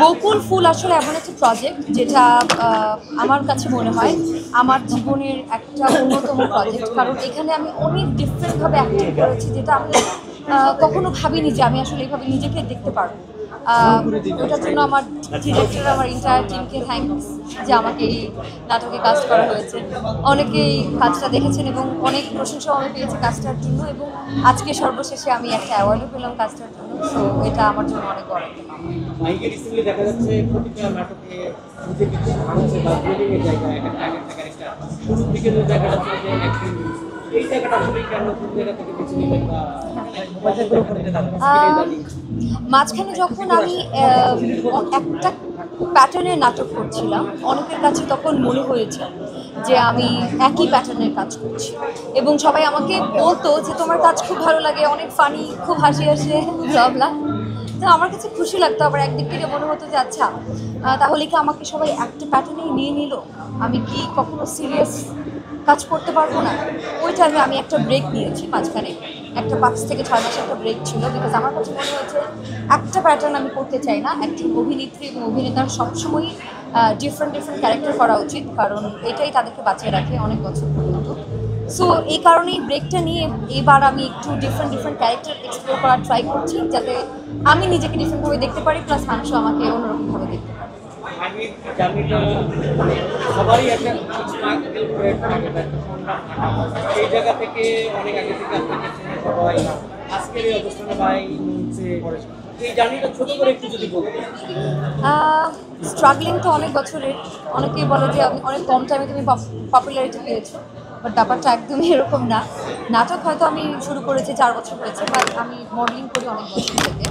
বকুল ফুল আসলে এমন একটা প্রজেক্ট যেটা আমার কাছে মনে হয় আমার জীবনের একটা অন্যতম প্রজেক্ট, কারণ এখানে আমি অনেক ডিফারেন্টভাবে অ্যাক্টিং করেছি, যেটা আমি কখনো ভাবিনি যে আমি আসলে এইভাবে নিজেকে দেখতে পারবো। ওটার জন্য আমার ডিরেক্টর, আমার এন্টায়ার টিমকে থ্যাঙ্কস যে আমাকে এই নাটকে কাস্ট করা হয়েছে। অনেকেই কাজটা দেখেছেন এবং অনেক প্রশংসাও আমি পেয়েছি কাজটার জন্য, এবং আজকে সর্বশেষে আমি একটা অ্যাওয়ার্ডও পেলাম কাজটার জন্য। সো এটা আমার জন্য অনেক বড় একটা পাওয়া। মাইকে রিসেন্টলি দেখা যাচ্ছে প্রতিটা নাটকে নিজেকে ভাঙছে বা ব্রিডিং এর জায়গায় একটা ক্যারেক্টার শুরুর দিকে যে জায়গাটা ছিল যে অ্যাক্টিং, এই জায়গাটা আসলে কেন কোন জায়গা থেকে বেছে নিলেন বা মাঝখানে যখন আমি একটা প্যাটার্নের নাটক করছিলাম, অনেকের কাছে তখন মনে হয়েছে যে আমি একই প্যাটার্নের কাজ করছি, এবং সবাই আমাকে বলতো যে তোমার কাজ খুব ভালো লাগে, অনেক ফানি, খুব হাসি আসে, ব্লা। তো আমার কাছে খুশি লাগতো। আবার একদিক থেকে মনে হতো যে আচ্ছা, তাহলে কি আমাকে সবাই একটা প্যাটার্নেই নিয়ে নিল, আমি কি কখনো সিরিয়াস কাজ করতে পারবো না? ওই টাইমে আমি একটা ব্রেক নিয়েছি মাঝখানে, একটা 5 থেকে 6 মাস একটা ব্রেক ছিল, বিকজ আমার কাছে মনে হয়েছে একটা প্যাটার্ন আমি করতে চাই না। একজন অভিনেত্রী এবং অভিনেতার সবসময়ই ডিফারেন্ট ক্যারেক্টার করা উচিত, কারণ এটাই তাদেরকে বাঁচিয়ে রাখে অনেক বছর পর্যন্ত। সো এই কারণেই ব্রেকটা নিয়ে এবার আমি একটু ডিফারেন্ট ক্যারেক্টার এক্সপ্লোর করার ট্রাই করছি, যাতে আমি নিজেকে ডিফারেন্টভাবে দেখতে পারি, প্লাস মানুষও আমাকে অন্যরকমভাবে দেখতে পারে। আমি জার্নিটা সবারই একটা সেই জায়গা থেকে অনেক আগে থেকে আপনাকে চেনে সবাই, আজকের এই অবস্থানে ভাই এই জার্নিটা ছোট করে একটু যদি বলতেন। স্ট্রাগলিং তো অনেক বছরের। অনেকেই বলে যে আমি অনেক কম টাইমে তুমি পপুলারিটি পেয়েছো, বাট ব্যাপারটা একদমই এরকম না। নাটক হয়তো আমি শুরু করেছি 4 বছর হয়েছে, বাট আমি মডেলিং করি অনেক বছর থেকে।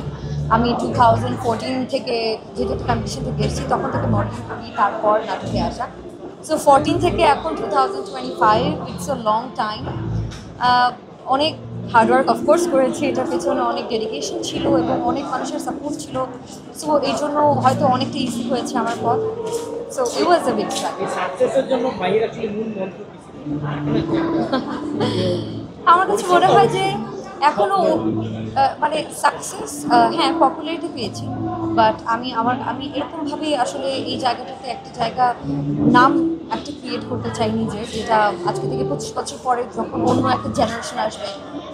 আমি 2014 থেকে যেহেতু কম্পিটিশন থেকে এসেছি, তখন থেকে মডেলিং করি, তারপর নাটকে আসা। সো 14 থেকে এখন 2025, ইটস আ লং টাইম। অনেক হার্ডওয়ার্ক অফকোর্স করেছি, এটার পেছনে অনেক ডেডিকেশন ছিল এবং অনেক মানুষের সাপোর্ট ছিল। সো এই জন্য হয়তো অনেকটা ইজি হয়েছে আমার পথ। So it was a big struggle. সাকসেসের জন্য ভাইয়ের আসলে মূল মন্ত্র কি ছিল? আমার কাছে মনে হয় যে এখনও মানে সাকসেস, হ্যাঁ পপুলারিটি পেয়েছি, বাট আমি এরকমভাবে আসলে এই জায়গাটাতে একটা জায়গা, নাম একটা ক্রিয়েট করতে চাই নিজের, যেটা আজকে থেকে 25 বছর পরে যখন অন্য একটা জেনারেশন আসবে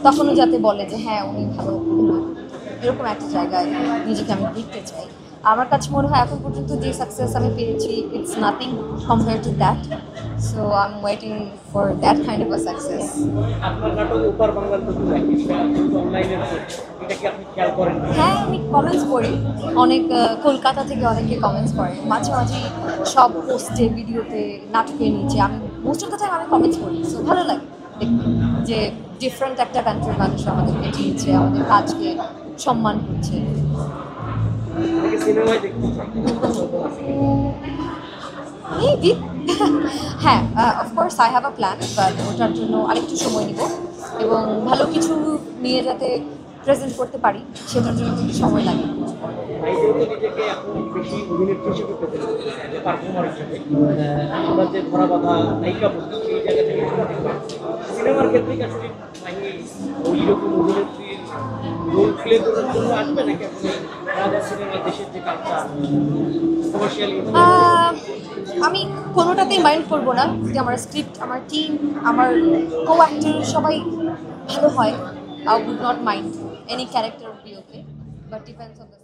তখনও যাতে বলে যে হ্যাঁ উনি ভালো অভিনয় করতেন। এরকম একটা জায়গায় নিজেকে আমি দেখতে চাই। আমার কাছে মনে হয় এখন পর্যন্ত যে সাকসেস আমি পেয়েছি, it's nothing compare to that. So I am waiting for that kind of a success. আপনার নাটক ওপার বাংলার তো অনলাইনে এটা কি আপনি খেয়াল করেন? হ্যাঁ, আমি কমেন্টস পড়ি অনেক। কলকাতা থেকে অনেকে কমেন্টস করে মাঝে মাঝে, সব পোস্টে, ভিডিওতে, নাটকের নিচে আমি মোস্ট অফ দ্য টাইম আমি কমেন্টস করি। সো ভালো লাগে দেখতে যে ডিফারেন্ট একটা কান্ট্রির মানুষ আমাদেরকে চিনছে, আমাদের কাজকে সম্মান করছে। সিনেমায় দেখতে চাই। মেবি হ্যাঁ, of course I have a plan, but ওটার জন্য আরেকটু সময় নিব এবং ভালো কিছু নিয়ে যাতে প্রেজেন্ট করতে পারি সেটার জন্য একটু সময় লাগে। ভাইদের তো নিজেকে এখন বেশি অভিনেত্রী হিসেবে পেতে যে পারফর্মার হিসেবে আমরা যে ধরা বাঁধা নায়িকা বলছি সেই জায়গা থেকে সিনেমার ক্ষেত্রে কি আসলে ওই রকম অভিনেত্রীর রোল প্লে করার জন্য আসবে নাকি আপনি আমাদের সিনেমা দেশের যে কালচার কমার্শিয়াল? আমি কোনোটাতেই মাইন্ড করবো না যে আমার স্ক্রিপ্ট, আমার টিম, আমার কো অ্যাক্টর সবাই ভালো হয়। I would not mind any character would be okay, but depends on the